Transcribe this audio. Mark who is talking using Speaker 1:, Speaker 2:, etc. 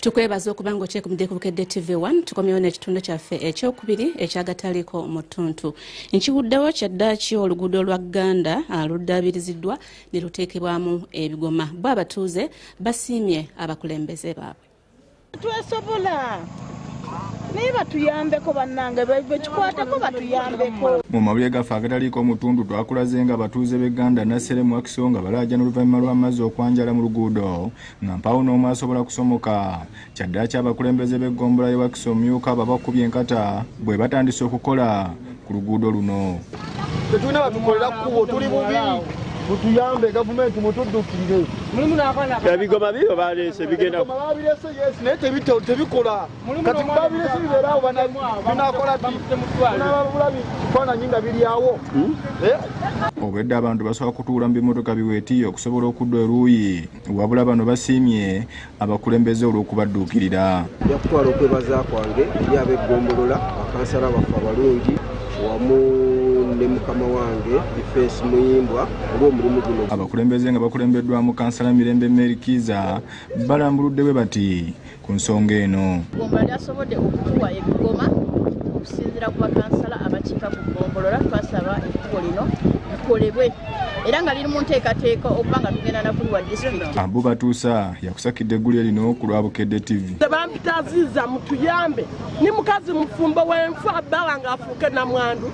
Speaker 1: Tukwebaza okuba ng'okyekumidde ku Bukedde TV1 tukomyewo n'ekitundu kyaffe ekyokubiri ekyagataliiko mu ttuntu. Nkiwuddewo kyaddaaki oluguudo lwa Gganda luddabiriziddwa ne luteekebwamu ebigoma. Bo abatuuze basiimye abakulembeze baabwe.
Speaker 2: Twesobola naye batuyambeko bannange bekikwatako batuyambeko.
Speaker 3: Mu mawulire gaffe agataliiko mu ttuntu twakulaze nga abatuuze b'e Gganda Nassere mu Wakiso nga balaaja n'oluvannyuma lw'amazzi okwanjala mu luguudo nga mpaawo n'omu asobola kusomoka. Kyaddaaki abakulembeze b'eggombolola y'e Wakiso omumyuka abakubye enkata bwe batandise okukola ku luguudo luno.
Speaker 4: Tetulina batukolera kkubo tuli bubi mutuyambe gavumenti mutuddukire. Ebigoma byo baleese bigenda babirese yes naye tebikola kati babirese bibeerawo binakola bulabi kifaananyi nga biryawo.
Speaker 3: Obwedde abantu basobola kutuula mu bimotoka biweetiyo okusobola okudda eruuyi wabula bano basiimye abakulembeze olw'okubadduukirira.
Speaker 5: Nja kutwala okwebaza kwange eri ab'eggombolola bakansala baffe abalungi wamu ne mukama wange Defense Muyimbwa olw'omulimu guno.
Speaker 3: Abakulembeze nga bakulembeddwamu kansala Mirembe Merikiza balambuludde bwe bati ku nsonga eno.
Speaker 2: Ggombolola lyasobodde okutuwa ebigoma okusinziira ku bakansala abakiika ku ggombolola. Twasaba ekkubo lino likolebwe era nga liri mu nteekateeka okuba nga tugenda nakuliwa disitulikiti.
Speaker 3: Abo batuusa yakusakidde eggulire lino ku lwa Bukedde TV.
Speaker 6: Bampitaziza mutuyambe ni mukazi mufumbo w'enfu abbawa ng'afuuke namwandu.